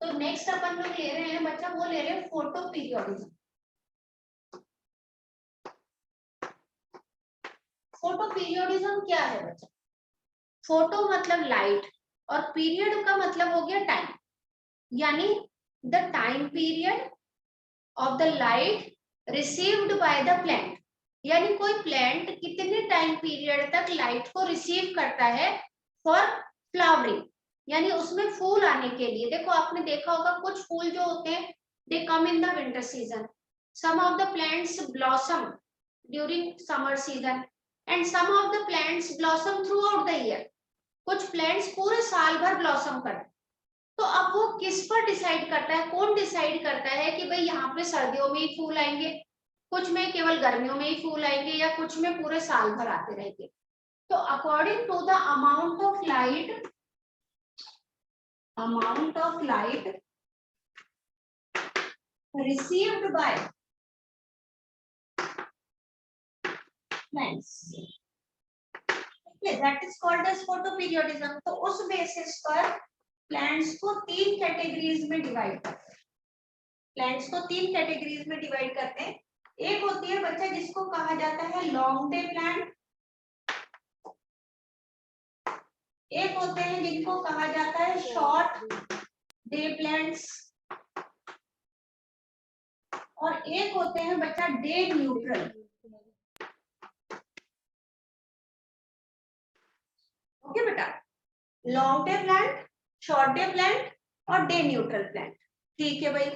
तो नेक्स्ट अपन लोग ले रहे हैं बच्चा, वो ले रहे हैं फोटो पीरियोडिज्म। फोटो पीरियोडिज्म क्या है बच्चा? फोटो मतलब लाइट और पीरियड का मतलब हो गया टाइम, यानी the time period of the light received by the plant, यानी कोई प्लांट कितने टाइम पीरियड तक लाइट को रिसीव करता है फॉर फ्लावरिंग, यानी उसमें फूल आने के लिए। देखो आपने देखा होगा कुछ फूल जो होते हैं they come in the winter season, some of the plants blossom during summer season and some of the plants blossom throughout the year. कुछ प्लांट्स पूरे साल भर ब्लॉसम करते हैं। तो अब वो किस पर डिसाइड करता है, कौन डिसाइड करता है कि भाई यहाँ पे सर्दियों में ही फूल आएंगे, कुछ में केवल गर्मियों में ही फूल आएंगे, या कुछ में पूरे साल भर आते रहेंगे? तो according to the amount of light received by plants, that is called as photoperiodism। तो उस बेसिस पर प्लांट्स को तीन कैटेगरीज में डिवाइड करते हैं। प्लांट्स को तीन कैटेगरीज में डिवाइड करते हैं। एक होती है बच्चा जिसको कहा जाता है लॉन्ग डे प्लांट, एक होते हैं जिनको कहा जाता है शॉर्ट डे प्लांट्स, और एक होते हैं बच्चा डे न्यूट्रल। ओके बेटा, long day plant, short day plant और डे न्यूट्रल प्लांट। ठीक है भाई।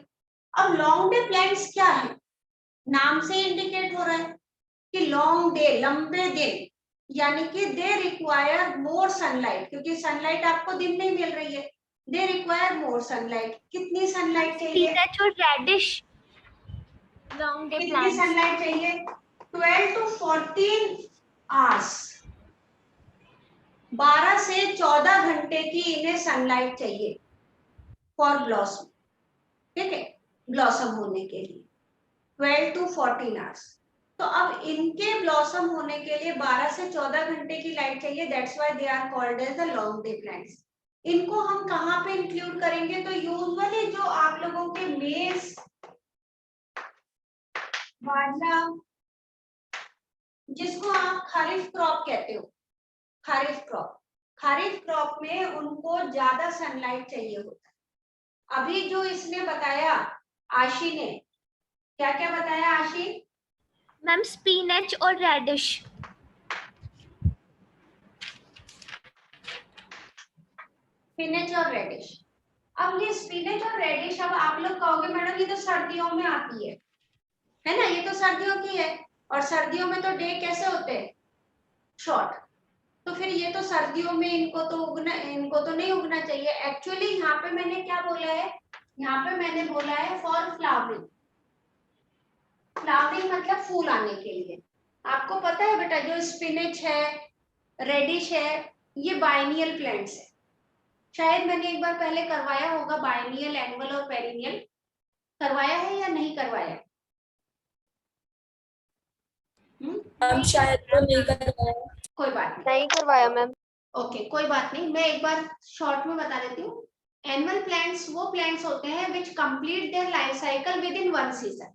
अब लॉन्ग डे प्लांट्स क्या है? नाम से इंडिकेट हो रहा है कि लॉन्ग डे, लंबे दिन, यानी कि दे रिक्वायर मोर सनलाइट, क्योंकि सनलाइट आपको दिन में मिल रही है। They require more sunlight. कितनी सनलाइट चाहिए? स्पिनच और रेडिश लॉन्ग डे कितनी प्लांट्स। सनलाइट चाहिए? 12 to 14 आवर्स, 12 से 14 घंटे की इन्हें सनलाइट चाहिए फॉर ब्लॉसम। ठीक है, ब्लॉसम होने के लिए 12 to 14 आवर्स। तो अब इनके ब्लॉसम होने के लिए 12 से 14 घंटे की लाइट चाहिए, that's why they are called as the long day plants. इनको हम कहाँ पे इंक्लूड करेंगे? तो यूजुअली जो आप लोगों के मेज, बाजरा, जिसको आप खरीफ क्रॉप कहते हो, खरीफ क्रॉप, खरीफ क्रॉप में उनको ज्यादा सनलाइट चाहिए होता है। अभी जो इसने बताया आशी ने, क्या क्या बताया आशी? मैम स्पिनच और रेडिश। स्पिनच और रेडिश। अब ये स्पिनच और रेडिश, अब आप लोग कहोगे मैडम ये तो सर्दियों में आती है ना, ये तो सर्दियों की है, और सर्दियों में तो डे कैसे होते हैं? शॉर्ट। तो फिर ये तो सर्दियों में इनको तो नहीं उगना चाहिए। एक्चुअली यहाँ पे मैंने क्या बोला है? यहाँ पे मैंने बोला है फॉर फ्लावरिंग। फ्लावरिंग मतलब फूल आने के लिए। आपको पता है बेटा जो स्पिनच है, रेडिश है, ये बाइनियल प्लांट्स है। शायद मैंने एक बार पहले करवाया होगा बाइनियल, एनुअल और पेरिनियल। करवाया है या नहीं करवाया? मैम शायद तो नहीं करवाया। कोई बात नहीं करवाया मैम। ओके, कोई बात नहीं, मैं एक बार शॉर्ट में बता देती हूँ। एनुअल प्लांट्स वो प्लांट्स होते हैं which complete their life cycle with in one season,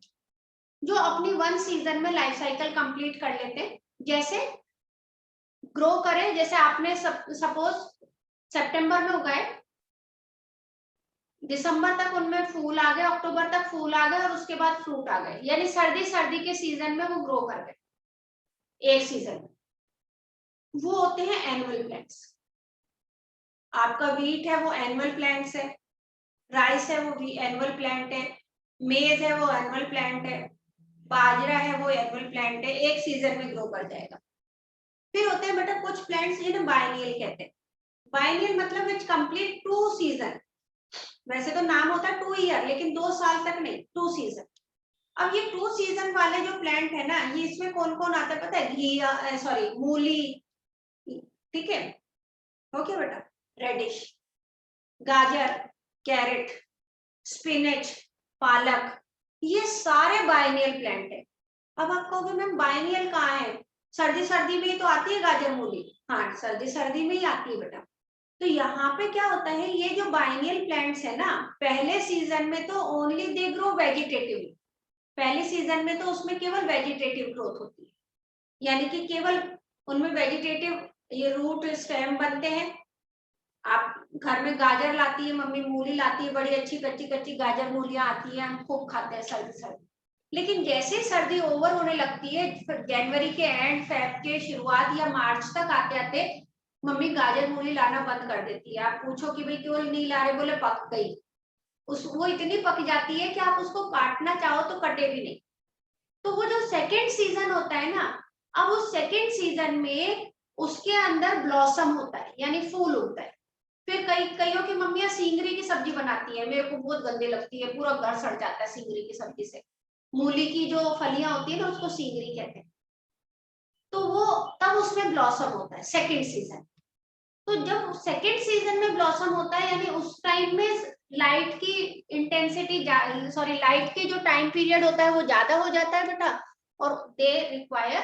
जो अपनी वन सीजन में लाइफ साइकिल कंप्लीट कर लेते हैं। जैसे ग्रो करें, जैसे आपने सपोज सितंबर में उगाए, दिसंबर तक उनमें फूल आ गए, अक्टूबर तक फूल आ गए और उसके बाद फ्रूट आ गए, यानी सर्दी के सीजन में वो ग्रो कर गए एक सीजन में। वो होते हैं एनुअल प्लांट्स। आपका वीट है वो एनुअल प्लांट्स है, राइस है वो भी एनुअल प्लांट है, मेज है वो एनुअल प्लांट है, बाजरा है वो एनुअल प्लांट है, एक सीजन में ग्रो कर जाएगा। फिर होते हैं बेटा कुछ प्लांट्स जिन्हें बाइनियल कहते हैं। बाइनियल मतलब विच कंप्लीट 2 सीजन। वैसे तो नाम होता है 2 ईयर, लेकिन 2 साल तक नहीं, 2 सीजन। अब ये 2 सीजन वाले जो प्लांट है ना, ये इसमें कौन कौन आता है पता है? घिया, सॉरी मूली, ठीक है, ओके बेटा, रेडिश, गाजर, कैरेट, स्पिनच, पालक, ये सारे बाइनियल प्लांट है। अब आप कहोगे मैम बाइनियल कहाँ है? सर्दी में ही तो आती है गाजर मूली। हाँ, सर्दी में ही आती है बेटा। तो यहाँ पे क्या होता है, ये जो बाइनियल प्लांट्स है ना, पहले सीजन में तो ओनली दे ग्रो वेजिटेटिवली, पहले सीजन में तो उसमें केवल वेजिटेटिव ग्रोथ होती है, यानी कि केवल उनमें वेजिटेटिव ये रूट स्टेम बनते हैं। आप घर में गाजर लाती है मम्मी, मूली लाती है, बड़ी अच्छी कच्ची कच्ची गाजर मूलियां आती है, हम खूब खाते हैं सर्दी सर्दी। लेकिन जैसे सर्दी ओवर होने लगती है, जनवरी के एंड, फेब के शुरुआत या मार्च तक आते आते मम्मी गाजर मूली लाना बंद कर देती है। आप पूछो कि भाई क्यों नहीं ला रहे, बोले पक गई। वो इतनी पक जाती है कि आप उसको काटना चाहो तो कटे भी नहीं। तो वो जो सेकेंड सीजन होता है ना, अब उस सेकेंड सीजन में उसके अंदर ब्लॉसम होता है, यानी फूल उगता है। फिर कईयों की मम्मियां सींगरी की सब्जी बनाती है, मेरे को बहुत गंदी लगती है, पूरा घर सड़ जाता है सींगरी की सब्जी से। मूली की जो फलियां होती है ना, उसको सींगरी कहते हैं। तो वो तब उसमें ब्लॉसम होता है सेकेंड सीजन। तो जब सेकेंड सीजन में ब्लॉसम होता है, यानी उस टाइम में लाइट की इंटेंसिटी, सॉरी लाइट की जो टाइम पीरियड होता है वो ज्यादा हो जाता है बेटा, और they require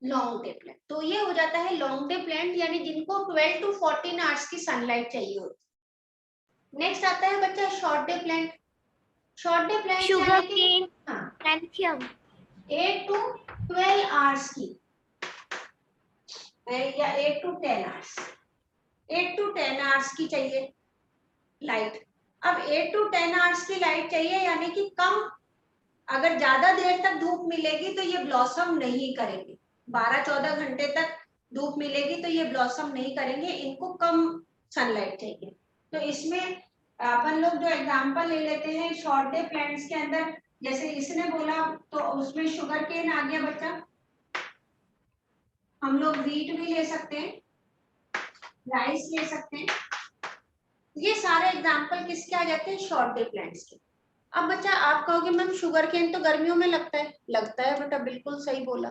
long day plant. तो ये हो जाता है लॉन्ग डे प्लांट, यानी जिनको 12 to 14 आवर्स की सनलाइट चाहिए होती है। नेक्स्ट आता है बच्चा short day plant. Short day plant Sugar cane, हाँ, Lanthium. 8 to 12 आवर्स की या 8 to 10 आवर्स, 8 to 10 आवर्स की चाहिए लाइट। अब 8 to 10 आवर्स की लाइट चाहिए, यानी कि कम, अगर ज्यादा देर तक धूप मिलेगी तो ये ब्लॉसम नहीं करेंगे। 12-14 घंटे तक धूप मिलेगी तो ये ब्लॉसम नहीं करेंगे, इनको कम सनलाइट चाहिए। तो इसमें अपन लोग जो एग्जांपल ले लेते हैं शॉर्ट डे प्लांट्स के अंदर, जैसे इसने बोला तो उसमें शुगर केन आ गया बच्चा, हम लोग व्हीट भी ले सकते हैं, राइस ले सकते हैं। ये सारे एग्जांपल किसके आ जाते हैं, शॉर्ट डे प्लांट्स के। अब बच्चा आप कहोगे मैम शुगर केन तो गर्मियों में लगता है, लगता है बेटा, बिल्कुल सही बोला।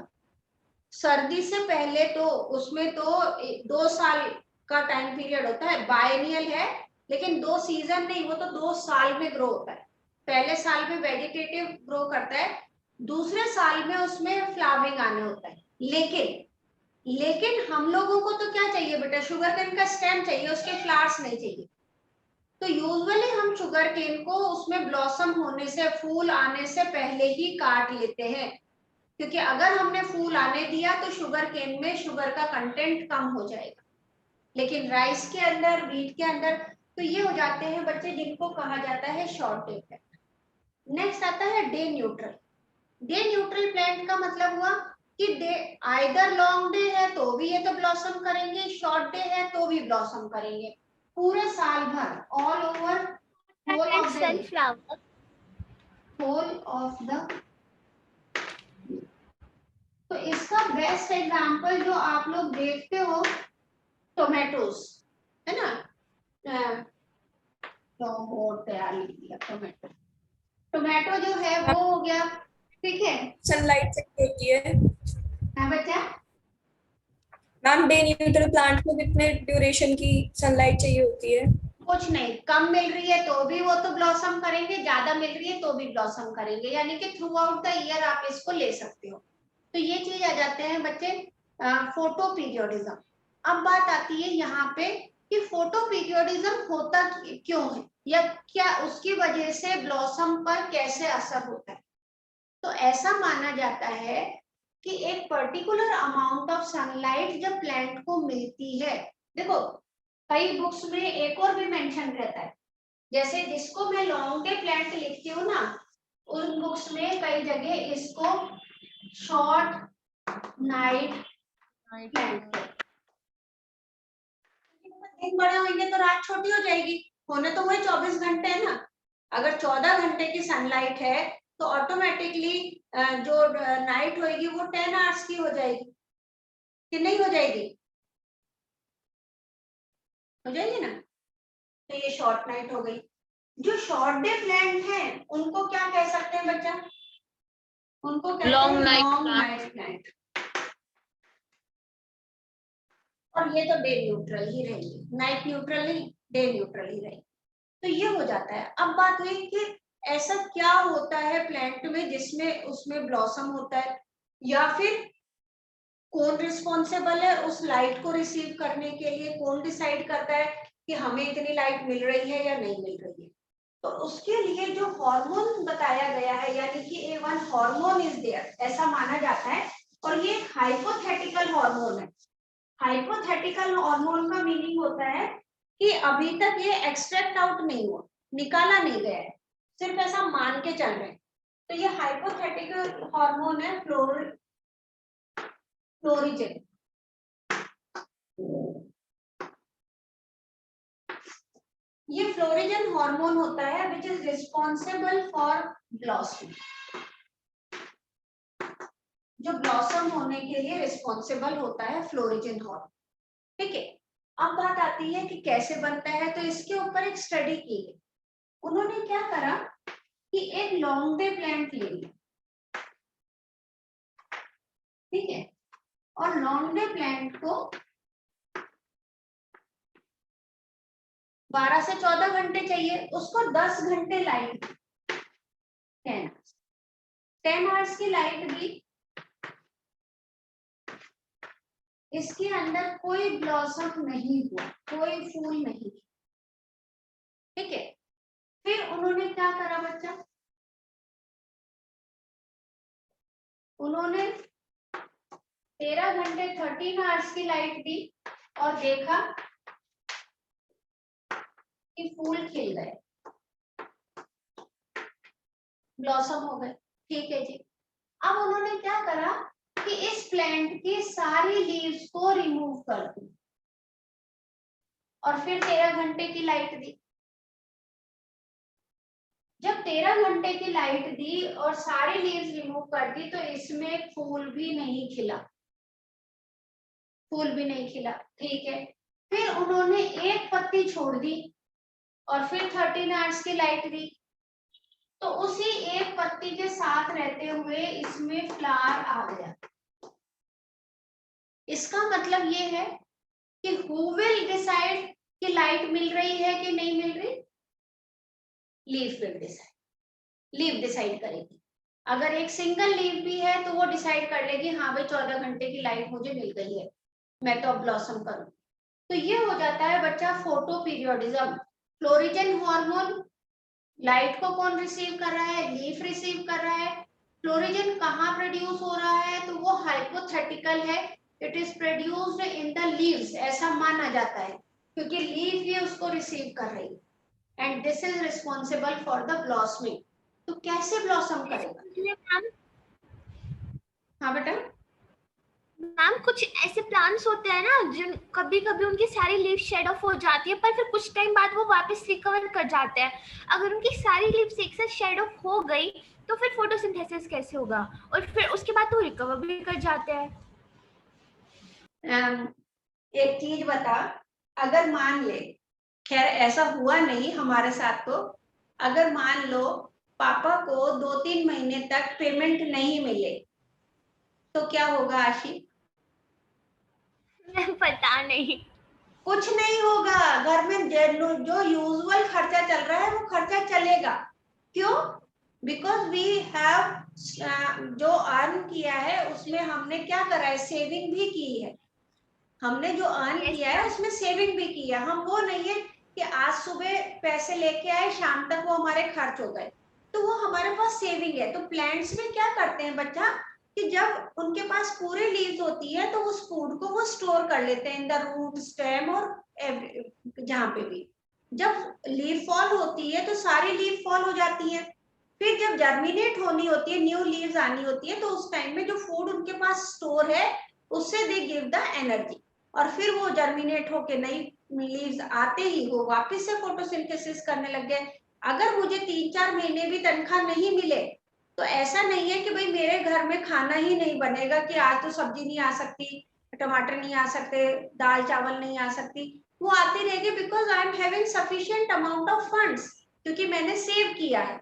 सर्दी से पहले तो उसमें तो 2 साल का टाइम पीरियड होता है, बायनियल है, लेकिन 2 सीजन नहीं, वो तो 2 साल में ग्रो होता है। पहले साल में वेजिटेटिव ग्रो करता है, दूसरे साल में उसमें फ्लावरिंग आने होता है। लेकिन हम लोगों को तो क्या चाहिए बेटा, शुगर केन का स्टेम चाहिए, उसके फ्लावर्स नहीं चाहिए। तो यूजुअली हम शुगर केन को उसमें ब्लॉसम होने से, फूल आने से पहले ही काट लेते हैं, क्योंकि अगर हमने फूल आने दिया तो शुगर केन में शुगर का कंटेंट कम हो जाएगा। लेकिन राइस के अंदर, व्हीट के अंदर, तो ये हो जाते हैं बच्चे जिनको कहा जाता है शॉर्ट डे प्लांट। नेक्स्ट आता है day neutral. Day neutral plant का मतलब हुआ कि डे आइदर लॉन्ग डे है तो भी ये तो ब्लॉसम करेंगे, शॉर्ट डे है तो भी ब्लॉसम करेंगे, पूरे साल भर, all over, whole And of the day, sunflower. Whole of the. तो इसका बेस्ट एग्जांपल जो आप लोग देखते हो, टोमेटोस, है ना, तो बहुत तैयार लिख दिया टोमेटो। टोमेटो जो है वो हो गया, ठीक है, सनलाइट चाहिए होती है हाँ बच्चा। मैम। डे न्यूट्रल प्लांट को कितने ड्यूरेशन की सनलाइट चाहिए होती है? कुछ नहीं, कम मिल रही है तो भी वो तो ब्लॉसम करेंगे, ज्यादा मिल रही है तो भी ब्लॉसम करेंगे, यानी कि थ्रू आउट द ईयर आप इसको ले सकते हो। तो ये चीज आ जाते हैं बच्चे फोटो पीरियोडिज्म। अब बात आती है यहाँ पे कि फोटो पीरियोडिज्म होता क्यों है, या क्या उसकी वजह से ब्लॉसम पर कैसे असर होता है। तो ऐसा माना जाता है कि एक पर्टिकुलर अमाउंट ऑफ सनलाइट जब प्लांट को मिलती है, देखो कई बुक्स में एक और भी मेंशन रहता है, जैसे जिसको मैं लॉन्ग डे प्लांट लिखती हूँ ना, उन बुक्स में कई जगह इसको शॉर्ट नाइट प्लांट, दिन बड़े होंगे तो रात छोटी हो जाएगी, होने तो वही 24 घंटे है ना। अगर 14 घंटे की सनलाइट है तो ऑटोमेटिकली जो नाइट होगी वो 10 आवर्स की हो जाएगी, कि नहीं हो जाएगी, हो जाएगी ना। तो ये शॉर्ट नाइट हो गई। जो शॉर्ट डे प्लांट है उनको क्या कह सकते हैं बच्चा, उनको कहते हैं लॉन्ग नाइट प्लांट, और ये तो डे न्यूट्रल ही रहेंगे, नाइट न्यूट्रल नहीं, डे न्यूट्रल ही रहेंगे। तो ये हो जाता है। अब बात हुई कि ऐसा क्या होता है प्लांट में जिसमें उसमें ब्लॉसम होता है, या फिर कौन रिस्पॉन्सिबल है उस लाइट को रिसीव करने के लिए, कौन डिसाइड करता है कि हमें इतनी लाइट मिल रही है या नहीं मिल रही है। तो उसके लिए जो हार्मोन बताया गया है, यानी कि A1 हार्मोन इज देयर, ऐसा माना जाता है। और ये हाइपोथेटिकल हार्मोन है। हाइपोथेटिकल हार्मोन का मीनिंग होता है कि अभी तक ये एक्सट्रैक्ट आउट नहीं हुआ, निकाला नहीं गया है, सिर्फ ऐसा मान के चल रहे हैं। तो ये हाइपोथेटिकल हार्मोन है फ्लोरिजन। ये फ्लोरिजन हार्मोन होता है which is responsible for blossom, जो ब्लॉसम होने के लिए रिस्पॉन्सिबल होता है फ्लोरिजन हार्मोन। ठीक है, अब बात आती है कि कैसे बनता है। तो इसके ऊपर एक स्टडी की गई। उन्होंने क्या करा कि एक लॉन्ग डे प्लांट ले लिया, ठीक है, और लॉन्ग डे प्लांट को 12 से 14 घंटे चाहिए, उसको 10 घंटे लाइट, 10 आवर्स की लाइट दी। इसके अंदर कोई ब्लॉसम नहीं हुआ, कोई फूल नहीं, ठीक है। फिर उन्होंने क्या करा बच्चा, उन्होंने 13 घंटे 13 आवर्स की लाइट दी और देखा कि फूल खिल गए, ब्लॉसम हो गए, ठीक है जी। अब उन्होंने क्या करा कि इस प्लांट की सारी लीव्स को रिमूव कर दी और फिर 13 घंटे की लाइट दी। जब 13 घंटे की लाइट दी और सारी लीव्स रिमूव कर दी तो इसमें फूल भी नहीं खिला, फूल भी नहीं खिला, ठीक है। फिर उन्होंने एक पत्ती छोड़ दी और फिर 13 आवर्स की लाइट दी, तो उसी एक पत्ती के साथ रहते हुए इसमें फ्लावर आ गया। इसका मतलब ये है कि हु विल डिसाइड कि लाइट मिल रही है कि नहीं मिल रही? Leaf will decide, leaf decide करेगी। अगर एक सिंगल लीफ भी है तो वो डिसाइड कर लेगी हाँ भाई 14 घंटे की लाइट मुझे मिल गई है, मैं तो अब ब्लॉसम करूं। तो ये हो जाता है बच्चा photo periodism. Florigen hormone, light को कौन रिसीव कर रहा है? लीफ रिसीव कर रहा है। फ्लोरिजन कहाँ प्रोड्यूस हो रहा है? तो वो हाइपोथेटिकल है, it is produced in the leaves, ऐसा माना जाता है क्योंकि लीफ ही उसको रिसीव कर रही है। And this is responsible for the blossoming. तो कैसे ब्लॉसम करेगा? मैम, हाँ बेटा, मैम कुछ ऐसे प्लांट्स होते हैं ना जिन कभी कभी उनकी सारी लीव शेड ऑफ हो जाती है पर फिर कुछ टाइम बाद वो वापस रिकवर कर जाते हैं। अगर उनकी सारी लीव्स एक साथ शेड ऑफ हो गई तो फिर फोटोसिंथेसिस कैसे होगा? और फिर उसके बाद तो रिकवर भी कर जाते हैं। एक चीज बता, अगर मान ले, खैर ऐसा हुआ नहीं हमारे साथ, तो अगर मान लो पापा को 2-3 महीने तक पेमेंट नहीं मिले तो क्या होगा आशी? पता नहीं। कुछ नहीं होगा, घर में जो यूजुअल खर्चा चल रहा है वो खर्चा चलेगा। क्यों? बिकॉज वी हैव जो अर्न किया है उसमें हमने क्या करा है? सेविंग भी की है। हमने जो अर्न किया है उसमें सेविंग भी की है। हम वो नहीं है कि आज सुबह पैसे लेके आए शाम तक वो हमारे खर्च हो गए, तो वो हमारे पास सेविंग है। तो प्लांट्स में क्या करते हैं बच्चा कि जब उनके पास पूरे लीव्स होती है तो उस फूड को वो स्टोर कर लेते हैं इन द रूट, स्टेम और जहां पे भी। जब लीव फॉल होती है तो सारी लीव फॉल हो जाती है, फिर जब जर्मिनेट होनी होती है, न्यू लीव्स आनी होती है, तो उस टाइम में जो फूड उनके पास स्टोर है उससे दे गिव द एनर्जी, और फिर वो जर्मिनेट होके नई लीव्स आते ही वो वापस से फोटोसिंथेसिस करने लग गए। अगर मुझे 3-4 महीने भी तनख्वाह नहीं मिले तो ऐसा नहीं है कि भाई मेरे घर में खाना ही नहीं बनेगा, कि आज तो सब्जी नहीं आ सकती, टमाटर नहीं आ सकते, दाल चावल नहीं आ सकती, वो आती रहेगी because I am having sufficient amount of funds, क्योंकि मैंने सेव किया है।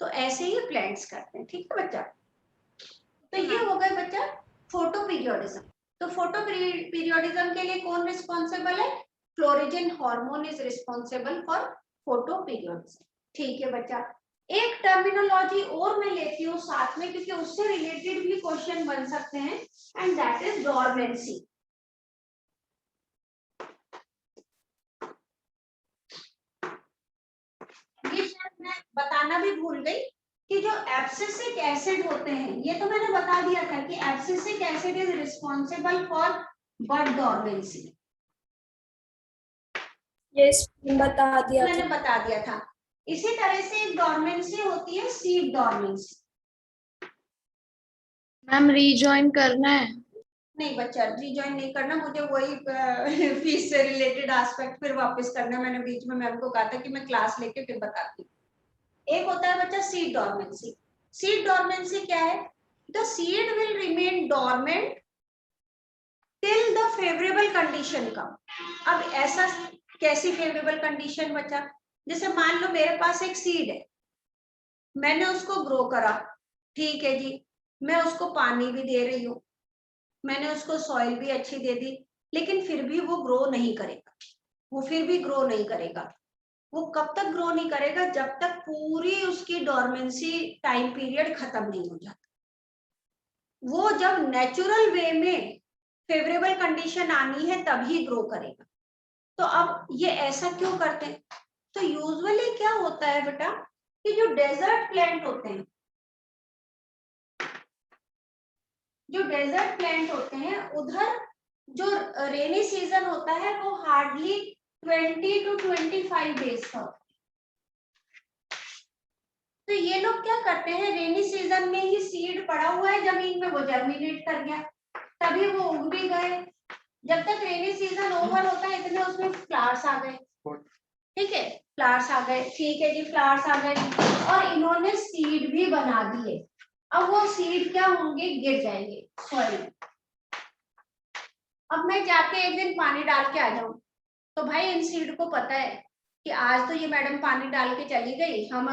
तो ऐसे ही प्लांट्स करते हैं, ठीक है बच्चा। तो ये हो गए बच्चा फोटो पीरियोडिज्म। तो फोटो पीरियोडिज्म के लिए कौन रिस्पॉन्सिबल है? Florigen hormone is responsible for photo periodism. ठीक है बच्चा, एक टर्मिनोलॉजी और मैं लेती हूँ साथ में क्योंकि उससे रिलेटेड भी क्वेश्चन बन सकते हैं, एंड दैट इज डोरमेंसी। मैंने बताना भी भूल गई कि जो एब्सिसिक एसिड होते हैं, ये तो मैंने बता दिया था कि abscisic acid is responsible for bud dormancy. Yes, बता दिया मैंने था। बता दिया था। इसी तरह से एक डॉर्मेंसी होती है सीड डॉर्मेंसी। मैम रीजॉइन करना है? नहीं बच्चा, रिजॉइन नहीं करना, मुझे वही फीस से रिलेटेड एस्पेक्ट फिर वापस करना है। मैंने बीच में मैम को कहा था कि मैं क्लास लेके फिर बताती हूँ। एक होता है बच्चा सीड डॉर्मेंसी। सीड डॉर्मेंसी क्या है? The seed will remain dormant till the favourable condition come. अब ऐसा कैसी फेवरेबल कंडीशन बच्चा? जैसे मान लो मेरे पास एक सीड है, मैंने उसको ग्रो करा, ठीक है जी, मैं उसको पानी भी दे रही हूँ, मैंने उसको सॉइल भी अच्छी दे दी, लेकिन फिर भी वो ग्रो नहीं करेगा। वो फिर भी ग्रो नहीं करेगा। वो कब तक ग्रो नहीं करेगा? जब तक पूरी उसकी डॉर्मेंसी टाइम पीरियड खत्म नहीं हो जाता। वो जब नेचुरल वे में फेवरेबल कंडीशन आनी है तभी ग्रो करेगा। तो अब ये ऐसा क्यों करते हैं? तो यूजुअली क्या होता है बेटा कि जो डेजर्ट प्लांट होते हैं, जो डेजर्ट प्लांट होते हैं उधर जो रेनी सीजन होता है वो हार्डली 20 to 25 डेज का होता है। तो ये लोग क्या करते हैं, रेनी सीजन में ही सीड पड़ा हुआ है जमीन में, वो जर्मिनेट कर गया, तभी वो उग भी गए। जब तक रेनी सीजन ओवर होता है इतने उसमें फ्लावर्स आ गए, ठीक है, फ्लावर्स आ गए, ठीक है जी, फ्लावर्स आ गए और इन्होंने सीड भी बना दिए। अब वो सीड क्या होंगे? गिर जाएंगे सॉइल में। अब मैं जाके एक दिन पानी डाल के आ जाऊं तो भाई इन सीड को पता है कि आज तो ये मैडम पानी डाल के चली गई, हम